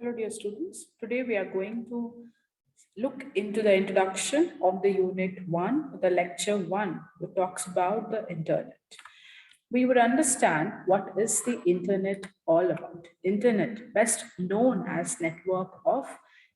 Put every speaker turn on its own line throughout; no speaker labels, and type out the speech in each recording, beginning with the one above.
Hello, dear students. Today we are going to look into the introduction of the Unit 1, the Lecture 1, which talks about the Internet. We would understand what is the Internet all about. Internet, best known as network of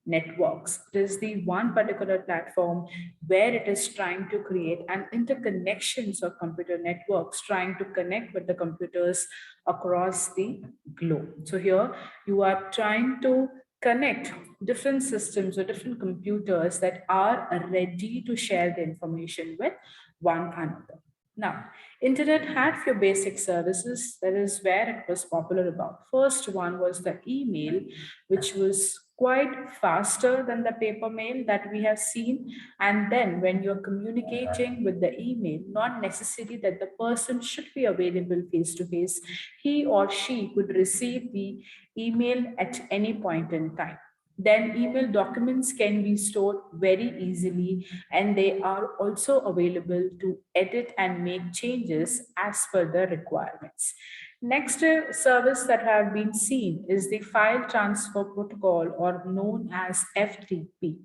networks. It is the one particular platform where it is trying to create an interconnections of computer networks, trying to connect with the computers across the globe. So here you are trying to connect different systems or different computers that are ready to share the information with one another. Now, internet had few basic services. That is where it was popular about. First one was the email, which was quite faster than the paper mail that we have seen. And then when you're communicating with the email, not necessary that the person should be available face to face, he or she could receive the email at any point in time. Then email documents can be stored very easily, and they are also available to edit and make changes as per the requirements. Next service that have been seen is the file transfer protocol, or known as FTP,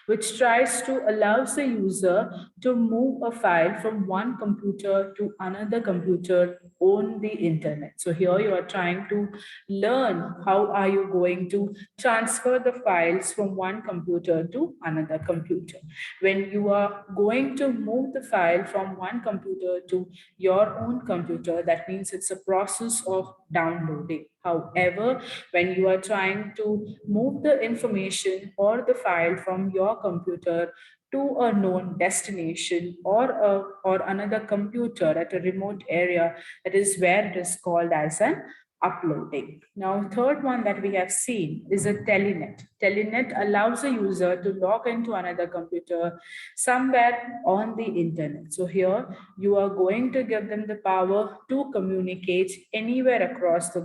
which tries to allows the user to move a file from one computer to another computer on the internet. So here you are trying to learn how are you going to transfer the files from one computer to another computer. When you are going to move the file from one computer to your own computer, that means it's a process of downloading. However, when you are trying to move the information or the file from your computer to a known destination or another computer at a remote area, that is where it is called as an uploading. Now, third one that we have seen is a telenet. Telenet allows a user to log into another computer somewhere on the internet. So here you are going to give them the power to communicate anywhere across the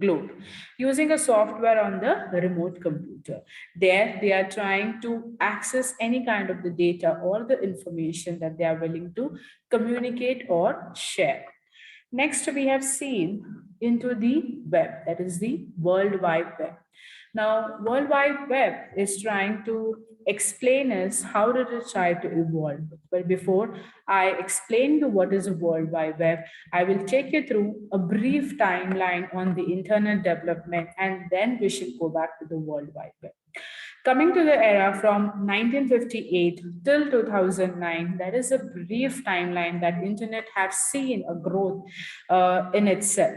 globe using a software on the remote computer. There they are trying to access any kind of the data or the information that they are willing to communicate or share. Next, we have seen into the web, that is the World Wide Web. Now, World Wide Web is trying to explain us how did it try to evolve. But before I explain you what is a World Wide Web, I will take you through a brief timeline on the internet development, and then we should go back to the World Wide Web. Coming to the era from 1958 till 2009, that is a brief timeline that internet have seen a growth in itself.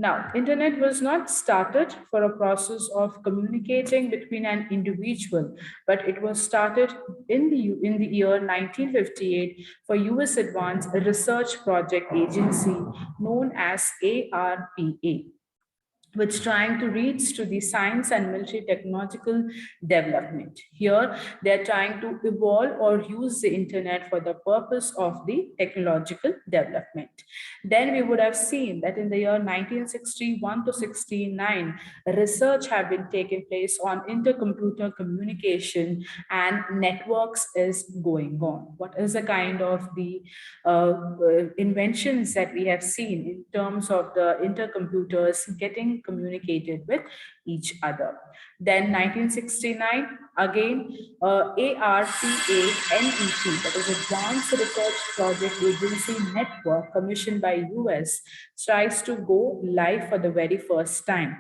Now, internet was not started for a process of communicating between an individual, but it was started in the year 1958 for U.S. Advanced Research Project Agency, known as ARPA, which trying to reach to the science and military technological development. Here, they're trying to evolve or use the internet for the purpose of the technological development. Then we would have seen that in the year 1961 to 69, research have been taking place on intercomputer communication and networks is going on. What is the kind of the inventions that we have seen in terms of the intercomputers getting communicated with each other. Then 1969, again, ARPANET, that is Advanced Research Project Agency Network, commissioned by US, tries to go live for the very first time,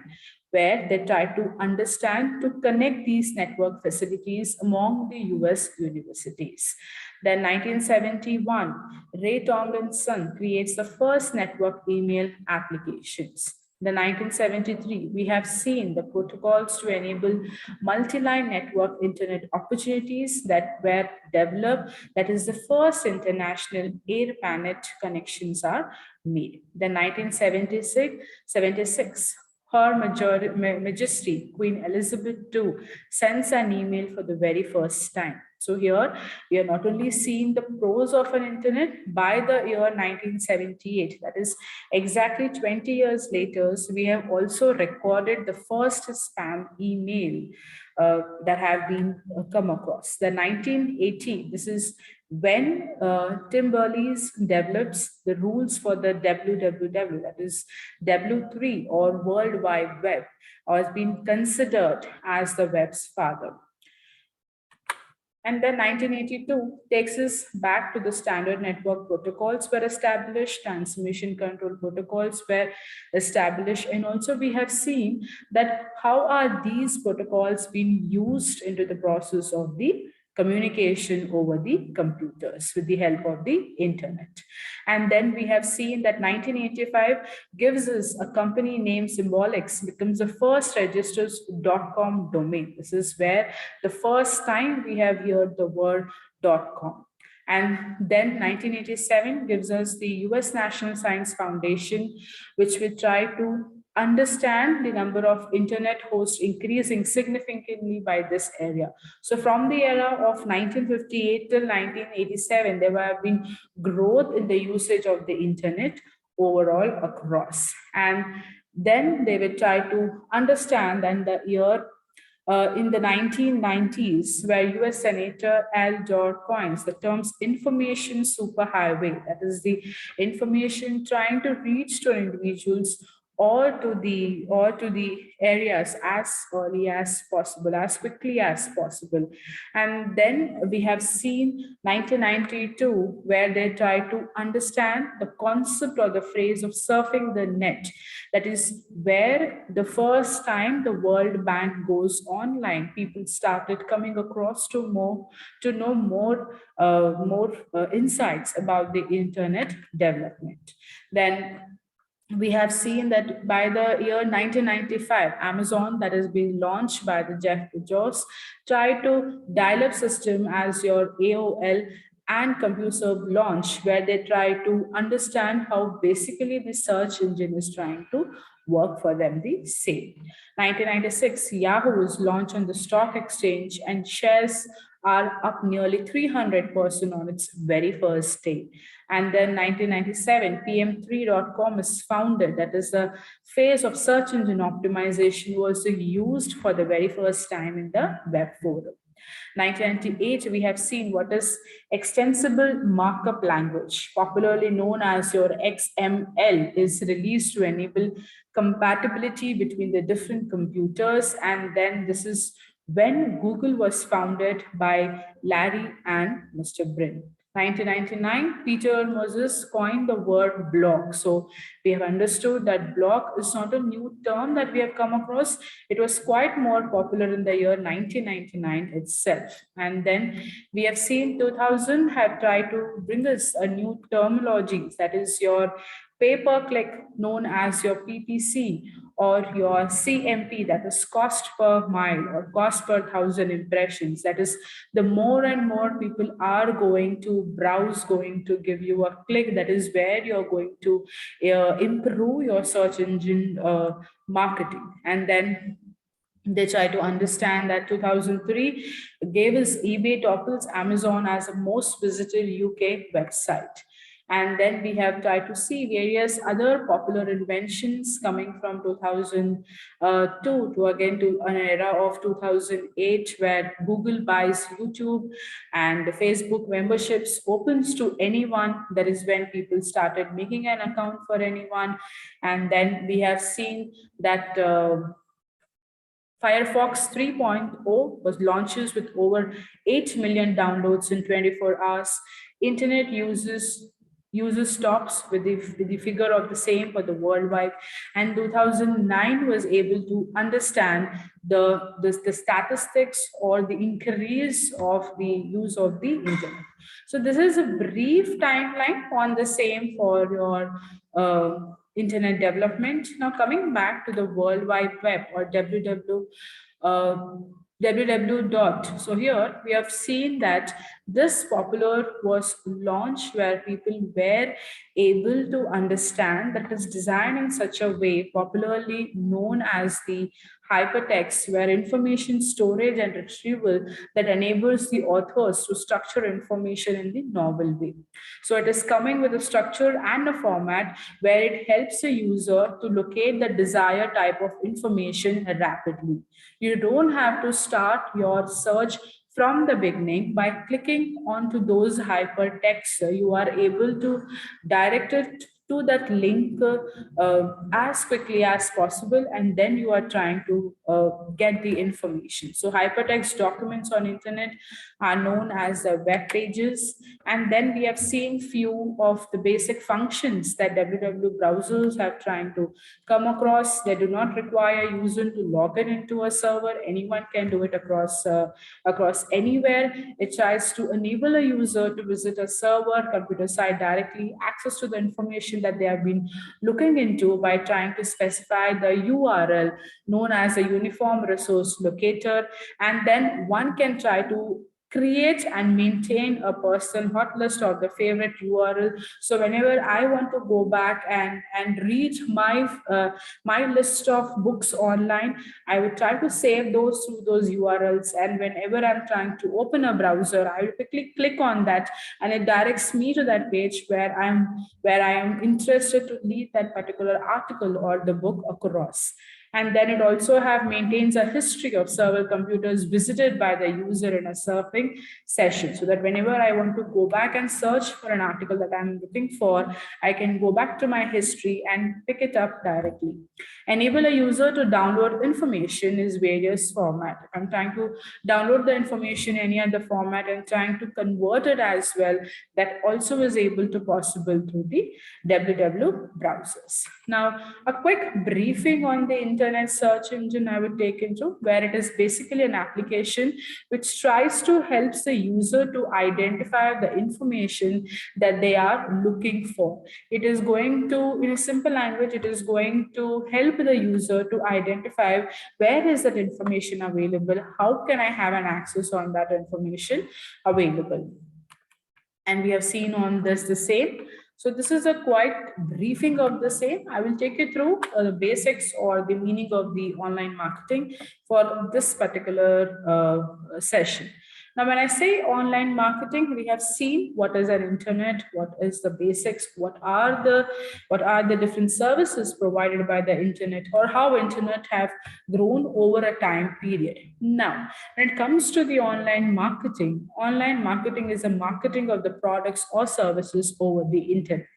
where they try to understand to connect these network facilities among the US universities. Then 1971, Ray Tomlinson creates the first network email applications. The 1973, we have seen the protocols to enable multi-line network internet opportunities that were developed. That is the first international AirPanet connections are made. The 1976, Her Majesty Queen Elizabeth II sends an email for the very first time. So here we are not only seeing the pros of an internet by the year 1978, that is exactly 20 years later, so we have also recorded the first spam email that have been come across. The 1980, this is When Tim Berners develops the rules for the WWW, that is W3 or World Wide Web, or has been considered as the web's father. And then 1982 takes us back to the standard network protocols were established, transmission control protocols were established, and also we have seen that how are these protocols being used into the process of the communication over the computers with the help of the internet. And then we have seen that 1985 gives us a company name Symbolics becomes the first registered .com domain. This is where the first time we have heard the word .com. And then 1987 gives us the US National Science Foundation, which will try to understand the number of internet hosts increasing significantly by this area. So from the era of 1958 till 1987, there have been growth in the usage of the internet overall across. And then they will try to understand and the year in the 1990s, where US Senator Al Gore coins the terms information superhighway, that is the information trying to reach to individuals or to the areas as early as possible, as quickly as possible. And then we have seen 1992, where they try to understand the concept or the phrase of surfing the net. That is where the first time the World Bank goes online, people started coming across to know more insights about the internet development. Then we have seen that by the year 1995, Amazon, that has been launched by the Jeff Bezos, tried to dial-up system as your AOL and CompuServe launch, where they try to understand how basically the search engine is trying to work for them the same. 1996, Yahoo was launched on the stock exchange and shares are up nearly 300% on its very first day. And then 1997, PM3.com is founded. That is the phase of search engine optimization was used for the very first time in the web forum. 1998, we have seen what is extensible markup language, popularly known as your XML, is released to enable compatibility between the different computers. And then this is when Google was founded by Larry and Mr. Brin. 1999, Peter Moses coined the word blog. So we have understood that blog is not a new term that we have come across. It was quite more popular in the year 1999 itself. And then we have seen 2000 have tried to bring us a new terminology, that is your pay-per-click, known as your PPC, or your CMP, that is cost per mile or cost per 1,000 impressions. That is, the more and more people are going to browse, going to give you a click, that is where you're going to improve your search engine marketing. And then they try to understand that 2003 gave us eBay topples Amazon as the most visited UK website. And then we have tried to see various other popular inventions coming from 2002 to again to an era of 2008, where Google buys YouTube and the Facebook memberships opens to anyone. That is when people started making an account for anyone. And then we have seen that Firefox 3.0 was launches with over 8 million downloads in 24 hours. Internet users stops with the figure of the same for the worldwide. And 2009 was able to understand the statistics or the increase of the use of the internet. So this is a brief timeline on the same for your internet development. Now coming back to the World Wide Web or www dot. So here we have seen that this popular was launched where people were able to understand that it's designed in such a way, popularly known as the hypertext, where information storage and retrieval that enables the authors to structure information in the novel way. So it is coming with a structure and a format where it helps the user to locate the desired type of information rapidly. You don't have to start your search from the beginning. By clicking onto those hypertext, you are able to direct it to that link as quickly as possible, and then you are trying to get the information. So hypertext documents on internet are known as the web pages, and then we have seen few of the basic functions that www browsers have trying to come across. They do not require user to log in into a server. Anyone can do it across anywhere. It tries to enable a user to visit a server computer site directly, access to the information that they have been looking into by trying to specify the URL known as a uniform resource locator, and then one can try to create and maintain a personal hot list of the favorite URL. So whenever I want to go back and read my list of books online, I would try to save those through those URLs. And whenever I'm trying to open a browser, I will quickly click on that, and it directs me to that page where I am interested to read that particular article or the book across. And then it also maintains a history of server computers visited by the user in a surfing session, so that whenever I want to go back and search for an article that I'm looking for, I can go back to my history and pick it up directly. Enable a user to download information is various format. If I'm trying to download the information in any other format and trying to convert it as well, that also is able to possible through the www browsers. Now, a quick briefing on the internet search engine I would take into, where it is basically an application which tries to help the user to identify the information that they are looking for. It is going to, in a simple language, it is going to help the user to identify where is that information available, how can I have an access on that information available. And we have seen on this the same. So this is a quite briefing of the same. I will take you through the basics or the meaning of the online marketing for this particular session. Now, when I say online marketing, we have seen what is an internet, what is the basics, what are the different services provided by the internet, or how internet have grown over a time period. Now, when it comes to the online marketing is a marketing of the products or services over the internet.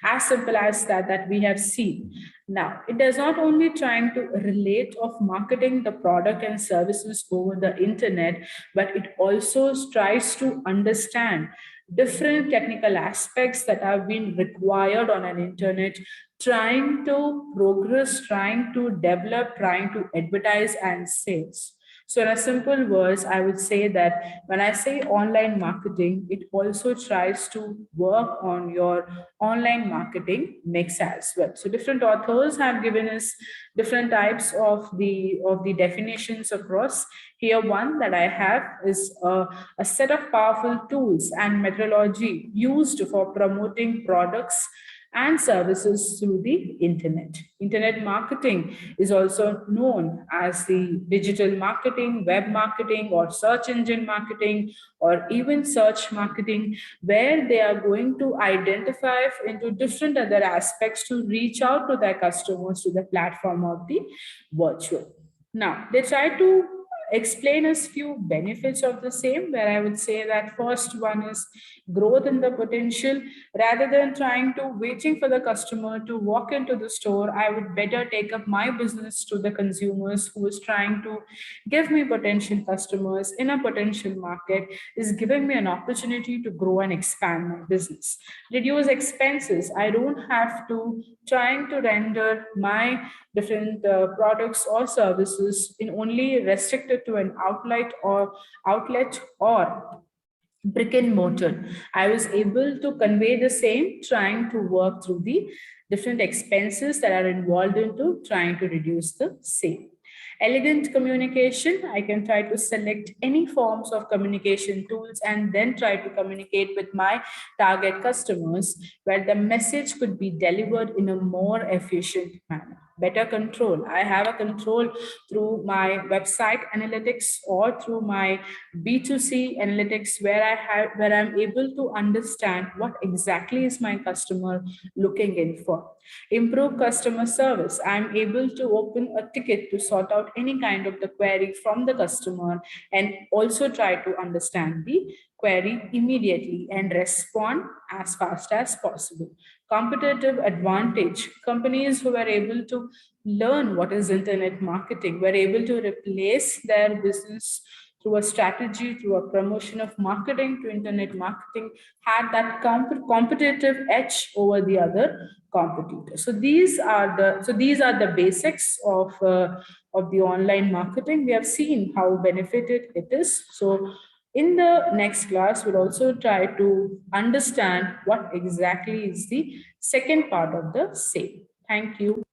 As simple as that we have seen. Now, it does not only trying to relate of marketing the product and services over the internet, but it also tries to understand different technical aspects that have been required on an internet, trying to progress, trying to develop, trying to advertise and sales. So in a simple words, I would say that when I say online marketing, it also tries to work on your online marketing mix as well. So different authors have given us different types of the definitions across. Here one that I have is a set of powerful tools and methodology used for promoting products and services through the internet. Internet marketing is also known as the digital marketing, web marketing, or search engine marketing, or even search marketing, where they are going to identify into different other aspects to reach out to their customers to the platform of the virtual. Now, they try to explain us few benefits of the same, where I would say that first one is growth in the potential. Rather than trying to waiting for the customer to walk into the store, I would better take up my business to the consumers who is trying to give me potential customers in a potential market, is giving me an opportunity to grow and expand my business. Reduce expenses. I don't have to trying to render my different products or services in only restricted to an outlet or brick and mortar. I was able to convey the same, trying to work through the different expenses that are involved into trying to reduce the same. Elegant communication, I can try to select any forms of communication tools and then try to communicate with my target customers, where the message could be delivered in a more efficient manner. better control. I have a control through my website analytics or through my B2C analytics, where I'm able to understand what exactly is my customer looking in for. Improve customer service. I'm able to open a ticket to sort out any kind of the query from the customer and also try to understand the query immediately and respond as fast as possible. Competitive advantage. Companies who were able to learn what is internet marketing were able to replace their business through a strategy, through a promotion of marketing to internet marketing, had that competitive edge over the other competitors. So these are the basics of the online marketing. We have seen how benefited it is. So in the next class, we'll also try to understand what exactly is the second part of the same. Thank you.